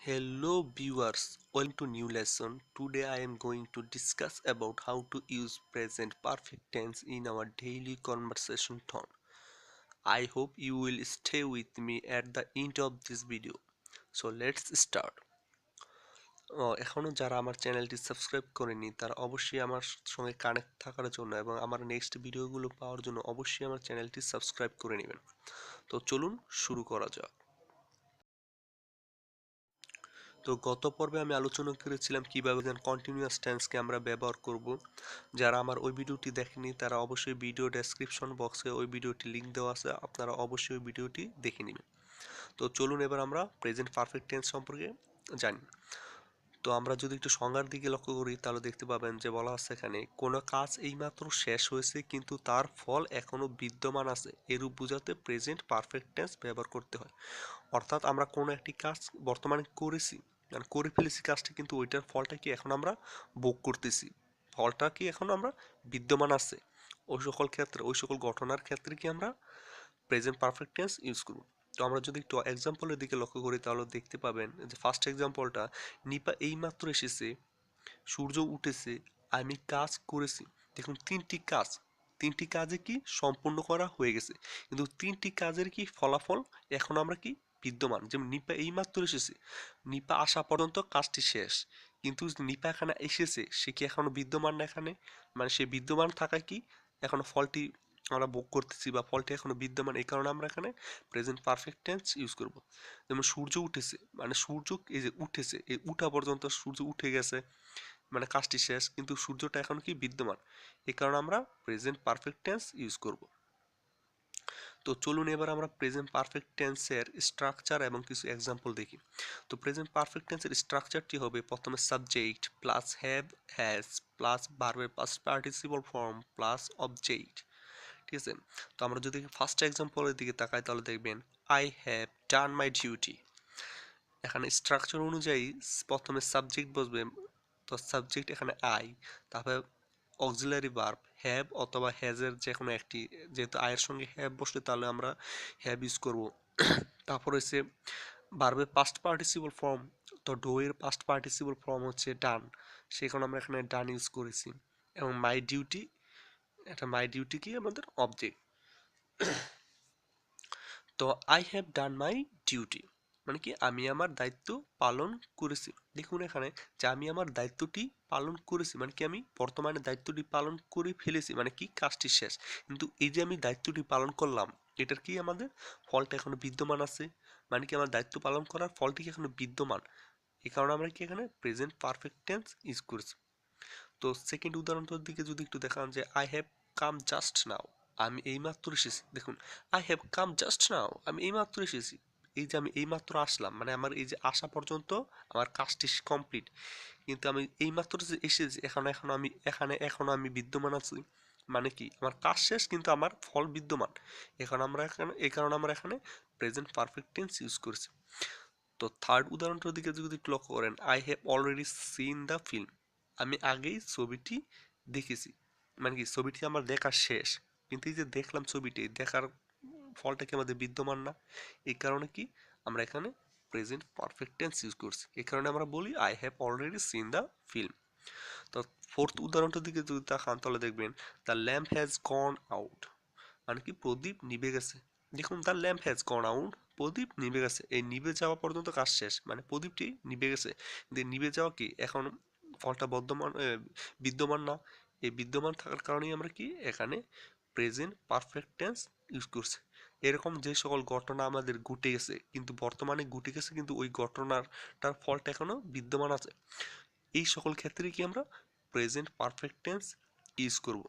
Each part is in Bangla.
Hello viewers, welcome to new lesson. Today I am going to discuss about how to use present perfect tense in our daily conversation tone. I hope you will stay with me at the end of this video. So let's start. এখনো যারা আমার চ্যানেলটি সাবস্ক্রাইব করেনি তারা অবশ্যই আমার সঙ্গে কানেক্ট থাকার জন্য এবং আমার নেক্সট ভিডিওগুলো পাওয়ার জন্য অবশ্যই আমার চ্যানেলটি সাবস্ক্রাইব করে নেবেন। তো চলুন শুরু করা যাক। তো গত পর্বে আমি আলোচনা করেছিলাম কিভাবে কন্টিনিউয়াস টেন্সকে আমরা ব্যবহার করব। যারা আমার ওই ভিডিওটি দেখেনি তারা অবশ্যই ভিডিও ডেসক্রিপশন বক্সে ওই ভিডিওটি লিংক দেওয়া আছে, আপনারা অবশ্যই ওই ভিডিওটি দেখে নেবেন। তো চলুন এবার আমরা প্রেজেন্ট পারফেক্ট টেন্স সম্পর্কে জানি। তো আমরা যদি একটু সংজ্ঞার দিকে লক্ষ্য করি তাহলে দেখতে পাবেন যে বলা আছে এখানে কোনো কাজ এইমাত্র শেষ হয়েছে কিন্তু তার ফল এখনো বিদ্যমান আছে, এরূপ বোঝাতে প্রেজেন্ট পারফেক্ট টেন্স ব্যবহার করতে হয়। অর্থাৎ আমরা কোনো একটি কাজ বর্তমানে করেছি, মানে করে ফেলেছি কাজটা, কিন্তু ওইটার ফলটা কি এখন আমরা ভোগ করতেছি, ফলটা কি এখন আমরা বিদ্যমান আছে। ওই সকল ক্ষেত্রে ওই সকল ঘটনার ক্ষেত্রে কি আমরা প্রেজেন্ট পারফেক্ট টেন্স ইউজ করব। তো আমরা যদি একটু এক্সাম্পলের দিকে লক্ষ্য করি তাহলে দেখতে পাবেন যে ফার্স্ট এক্সাম্পলটা, নিপা এইমাত্র এসেছে, সূর্য উঠেছে, আমি কাজ করেছি। দেখুন তিনটি কাজে কি সম্পূর্ণ করা হয়ে গেছে, কিন্তু তিনটি কাজের কি ফলাফল এখন আমরা কি বিদ্যমান। যেমন নিপা এইমাত্র এসেছে, নিপা আসা পর্যন্ত কাজটি শেষ, কিন্তু নিপা এখানে এসেছে সে কি এখনো বিদ্যমান না এখানে, মানে সে বিদ্যমান থাকা কি এখনো ফলটি আমরা ভোগ করতেছি বা ফলটি এখনো বিদ্যমান, এই কারণে আমরা এখানে প্রেজেন্ট পারফেক্ট টেন্স ইউজ করব। যেমন সূর্য উঠেছে, মানে সূর্য এই যে উঠেছে, এই উঠা পর্যন্ত সূর্য উঠে গেছে, মানে কাজটি শেষ কিন্তু সূর্যটা এখন কি বিদ্যমান, এই কারণে আমরা প্রেজেন্ট পারফেক্ট টেন্স ইউজ করব। তো চলুন এবার আমরা প্রেজেন্ট পারফেক্ট টেন্সের স্ট্রাকচার এবং কিছু এক্সাম্পল দেখি। তো প্রেজেন্ট পারফেক্ট টেন্সের স্ট্রাকচারটি হবে প্রথমে subject plus have has plus ভার্বের past participle form plus object. ঠিক আছে, তো আমরা যদি ফার্স্ট এক্সাম্পলের দিকে তাকাই তাহলে দেখবেন I have done my duty. এখানে স্ট্রাকচার অনুযায়ী প্রথমে সাবজেক্ট বসবে, তো সাবজেক্ট এখানে আই, তারপরে অক্সিলারি ভার্ব হ্যাভ অথবা হ্যাজের যে কোনো একটি, যেহেতু আয়ের সঙ্গে হ্যাভ বসলে তাহলে আমরা হ্যাভ ইউজ করব। তারপর হচ্ছে ভার্বের পাস্ট পার্টিসিপল ফর্ম, তো ডো এর পাস্ট পার্টিসিপল ফর্ম হচ্ছে ডান, সেখানে আমরা এখানে ডান ইউজ করেছি। এবং মাই ডিউটি, এটা মাই ডিউটি কি আমাদের অবজেক্ট। তো I have done my duty মানে কি আমি আমার দায়িত্ব পালন করেছি। দেখুন এখানে যে আমি আমার দায়িত্বটি পালন করেছি মানে কি আমি বর্তমানে দায়িত্বটি পালন করে ফেলেছি, মানে কি কাজটি শেষ, কিন্তু এই যে আমি দায়িত্বটি পালন করলাম এটার কি আমাদের ফলটা এখনো বিদ্যমান আছে, মানে কি আমার দায়িত্ব পালন করার ফলটি কি এখনো বিদ্যমান, এই কারণে আমরা কি এখানে প্রেজেন্ট পারফেক্ট টেন্স ইউজ করেছি। তো সেকেন্ড উদাহরণটার দিকে যদি একটু দেখান যে I have come just now, আমি এইমাত্র এসেছি। দেখুন I have come just now, আমি এইমাত্র এসেছি, এই যে আমি এইমাত্র আসলাম মানে আমার এই যে আসা পর্যন্ত আমার কাজটি কমপ্লিট, কিন্তু আমি এইমাত্র যে এসেছি এখনো আমি বিদ্যমান আছি, মানে কি আমার কাজ শেষ কিন্তু আমার ফল বিদ্যমান, এখন আমরা এখানে এই কারণে আমরা এখানে প্রেজেন্ট পারফেক্ট টেন্স ইউজ করছি। তো থার্ড উদাহরণটার দিকে যদি একটু লক্ষ্য করেন I have already seen the film, আমি আগেই ছবিটি দেখেছি, মানে কি ছবিটি আমার দেখা শেষ, কিন্তু এই যে দেখলাম ছবিটি দেখার ফলটা কি আমাদের বিদ্যমান না, এই কারণে কি আমরা এখানে প্রেজেন্ট পারফেক্ট টেন্স ইউজ করছি, এই কারণে আমরা বলি I have already seen the film. তো ফোর্থ উদাহরণটার দিকে যদি তাকান তাহলে দেখবেন the lamp has gone out, মানে কি প্রদীপ নিভে গেছে। দেখুন the lamp has gone out, প্রদীপ নিভে গেছে, এই নিভে যাওয়া পর্যন্ত কাজ শেষ মানে প্রদীপটি নিভে গেছে, কিন্তু নিভে যাওয়া কি এখন ফলটা বিদ্যমান না, এই বিদ্যমান থাকার কারণেই আমরা কি এখানে প্রেজেন্ট পারফেক্ট টেন্স ইউজ করছি। এরকম যে সকল ঘটনা আমাদের ঘটে গেছে কিন্তু বর্তমানে ঘটে গেছে কিন্তু ওই ঘটনাটার ফলটা এখনো বিদ্যমান আছে, এই সকল ক্ষেত্রে কি আমরা প্রেজেন্ট পারফেক্ট টেন্স ইউজ করব।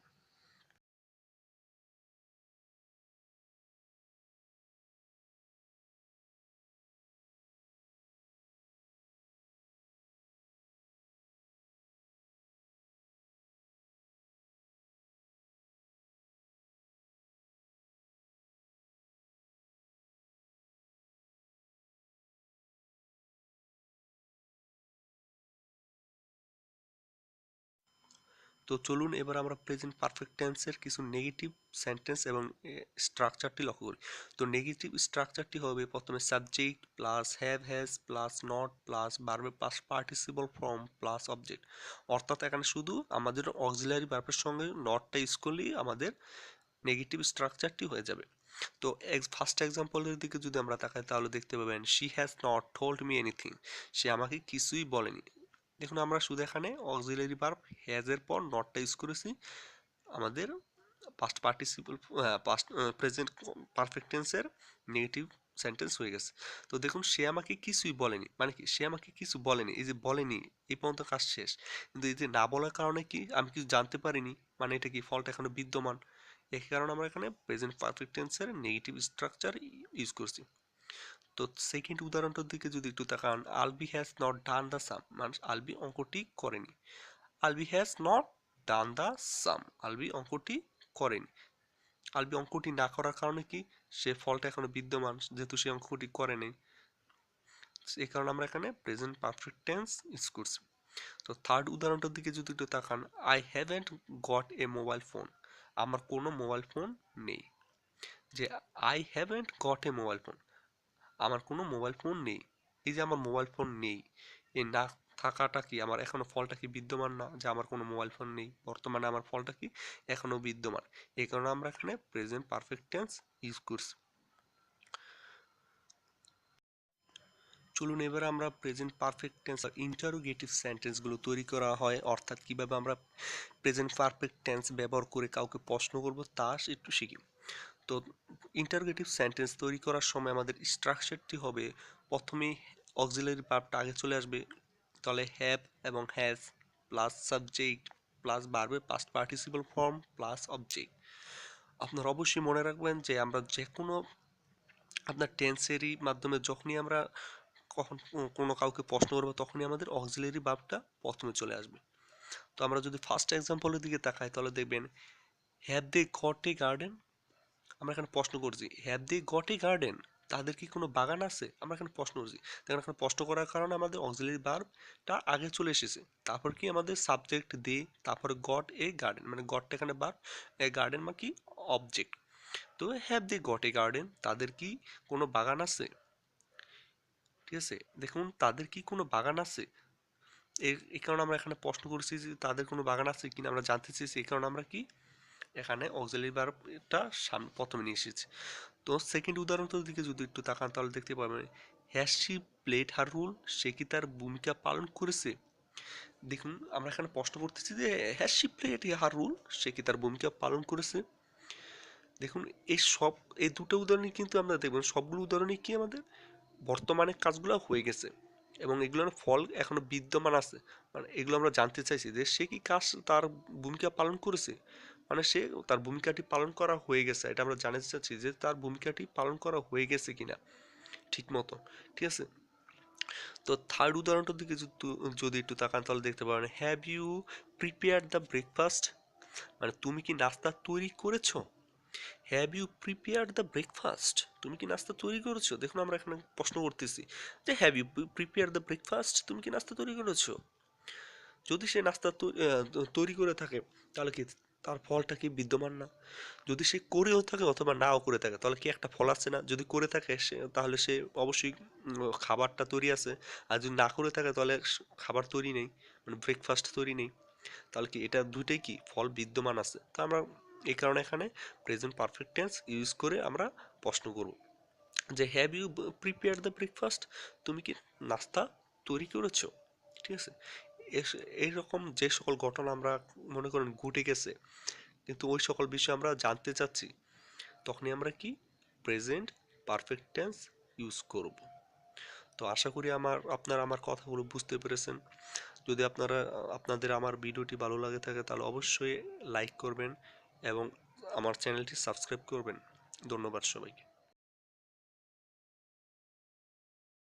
তো চলুন এবার আমরা প্রেজেন্ট পারফেক্ট টেন্সের কিছু নেগেটিভ সেন্টেন্স এবং স্ট্রাকচারটি লক্ষ্য করি। তো নেগেটিভ স্ট্রাকচারটি হবে প্রথমে subject plus have has plus not plus ভার্বের past participle form plus object. অর্থাৎ এখানে শুধু আমাদের অক্সিলারি ভার্বের সঙ্গে নটটা ইউজ করলেই আমাদের নেগেটিভ স্ট্রাকচারটি হয়ে যাবে। তো ফার্স্ট এক্সাম্পলের দিকে যদি আমরা তাকাই তাহলে দেখতে পাবেন she has not told me anything, সে আমাকে কিছুই বলেনি। দেখুন আমরা শুধু এখানে অক্সিলারি ভার্ব হ্যাজ এর পর নটটা ইউজ করেছি, আমাদের past participle past present perfect টেন্সের নেগেটিভ সেন্টেন্স হয়ে গেছে। তো দেখুন সে আমাকে কিছুই বলেনি, মানে কি সে আমাকে কিছু বলেনি, এই যে বলেনি এই পর্যন্ত কাজ শেষ, কিন্তু এই যে না বলার কারণে কি আমি কিছু জানতে পারিনি, মানে এটা কি ফল্ট এখনো বিদ্যমান। এই কারণে আমরা এখানে প্রেজেন্ট পারফেক্ট টেন্সের নেগেটিভ স্ট্রাকচার ইউজ করছি। তো সেকেন্ড উদাহরণটার দিকে যদি একটু তাকান, Albi has not done the sum, মানে আলবি অঙ্কটি করেনি। Albi has not done the sum, Albi অঙ্কটি করেনি। আলবি অঙ্কটি না করার কারণে কি সে ফলটা এখনো বিদ্যমান, যেহেতু সে অঙ্কটি করে নেই, এই কারণে আমরা এখানে প্রেজেন্ট পারফেক্ট টেন্স ইউজ করছি। তো থার্ড উদাহরণটার দিকে যদি একটু তাকান, I haven't got a mobile phone, আমার কোনো মোবাইল ফোন নেই। যে I haven't got a mobile phone, আমার কোনো মোবাইল ফোন নেই, এই যে আমার মোবাইল ফোন নেই, এই না থাকাটা কি আমার এখনো ফলটা কি বিদ্যমান না, যে আমার কোনো মোবাইল ফোন নেই, বর্তমানে আমার ফলটা কি এখনো বিদ্যমান। এই কারণে আমরা এখানে প্রেজেন্ট পারফেক্ট টেন্স ইউজ করছি। চলুন এবার আমরা প্রেজেন্ট পারফেক্ট টেন্স আর ইন্টারোগেটিভ সেন্টেন্সগুলো তৈরি করা হয়, অর্থাৎ কিভাবে আমরা প্রেজেন্ট পারফেক্ট টেন্স ব্যবহার করে কাউকে প্রশ্ন করব তা একটু শিখি। তো ইন্টারোগেটিভ সেন্টেন্স তৈরি করার সময় আমাদের স্ট্রাকচারটি হবে, প্রথমেই অক্সিলারি ভার্বটা আগে চলে আসবে, তাহলে হ্যাভ এবং হ্যাজ প্লাস সাবজেক্ট প্লাস ভার্বের past participle form plus object. আপনারা অবশ্যই মনে রাখবেন যে আমরা যে কোনো আপনার টেন্সেরই মাধ্যমে যখনই আমরা কখন কোনো কাউকে প্রশ্ন করবো তখনই আমাদের অক্সিলারি ভার্বটা প্রথমে চলে আসবে। তো আমরা যদি ফার্স্ট এক্সাম্পলের দিকে তাকাই তাহলে দেখবেন have they got a garden, আমরা এখানে প্রশ্ন করছি have they got a garden, তাদের কি কোনো বাগান আছে, আমরা এখানে প্রশ্ন করছি। দেখেন এখানে প্রশ্ন করার কারণে আমাদের অক্সিলারি ভার্বটা আগে চলে এসেছে, তারপর কি আমাদের সাবজেক্ট দে, তারপরে গট এ গার্ডেন, মানে গটটা এখানে ভার্ব, এ গার্ডেন মানে কি অবজেক্ট। তো have they got a garden, তাদের কি কোনো বাগান আছে, ঠিক আছে। দেখুন তাদের কি কোনো বাগান আছে, এই কারণে আমরা এখানে প্রশ্ন করেছি যে তাদের কোনো বাগান আছে কিনা আমরা জানতে চেয়েছি, এই কারণে আমরা কি এখানে অক্সিলারি ভার্বটা সামনে প্রথমে নিয়ে এসেছি। তো সেকেন্ড উদাহরণটার দিকে যদি একটু তাকান তাহলে দেখতে পাবেন has she played her role, সে কি তার ভূমিকা পালন করেছে। দেখুন আমরা এখানে প্রশ্ন করতেছি যে has she played her role, সে কি তার ভূমিকা পালন করেছে। দেখুন এই দুটো উদাহরণই কিন্তু আমরা দেখবেন সবগুলো উদাহরণই কি আমাদের বর্তমানে কাজগুলো হয়ে গেছে এবং এগুলোর ফল এখনো বিদ্যমান আছে, মানে এগুলো আমরা জানতে চাইছি যে সে কি কাজ তার ভূমিকা পালন করেছে, মানে সে তার ভূমিকাটি পালন করা হয়ে গেছে, এটা আমরা জানতে চাচ্ছি যে তার ভূমিকাটি পালন করা হয়ে গেছে কিনা ঠিক মতো, ঠিক আছে। তো থার্ড উদাহরণটার দিকে যদি একটু তাকান তাহলে দেখতে পাবেন have you prepare the breakfast, মানে তুমি কি নাস্তা তৈরি করেছো। Have you prepared the breakfast, তুমি কি নাস্তা তৈরি করেছো। দেখুন আমরা এখানে প্রশ্ন করতেছি যে have you prepare the breakfast, তুমি কি নাস্তা তৈরি করেছো। যদি সে নাস্তা তৈরি করে থাকে তাহলে কি তার ফলটা কি বিদ্যমান না। যদি সে করেও থাকে অথবা নাও করে থাকে তাহলে কি একটা ফল আছে না, যদি করে থাকে সে তাহলে সে অবশ্যই খাবারটা তৈরি আছে, আর যদি না করে থাকে তাহলে খাবার তৈরি নেই, মানে ব্রেকফাস্ট তৈরি নেই, তাহলে কি এটা দুইটাই কি ফল বিদ্যমান আছে। তো আমরা এই কারণে এখানে প্রেজেন্ট পারফেক্ট টেন্স ইউজ করে আমরা প্রশ্ন করব যে have you prepare the breakfast, তুমি কি নাস্তা তৈরি করেছো, ঠিক আছে। এইরকম যে সকল ঘটনা আমরা মনে করেন ঘটে গেছে কিন্তু ওই সকল বিষয় আমরা জানতে চাচ্ছি, তখনই আমরা কি প্রেজেন্ট পারফেক্ট টেন্স ইউজ করব। তো আশা করি আপনারা আমার কথাগুলো বুঝতে পেরেছেন। যদি আপনাদের আমার ভিডিওটি ভালো লাগে থাকে তাহলে অবশ্যই লাইক করবেন এবং আমার চ্যানেলটি সাবস্ক্রাইব করবেন। ধন্যবাদ সবাইকে।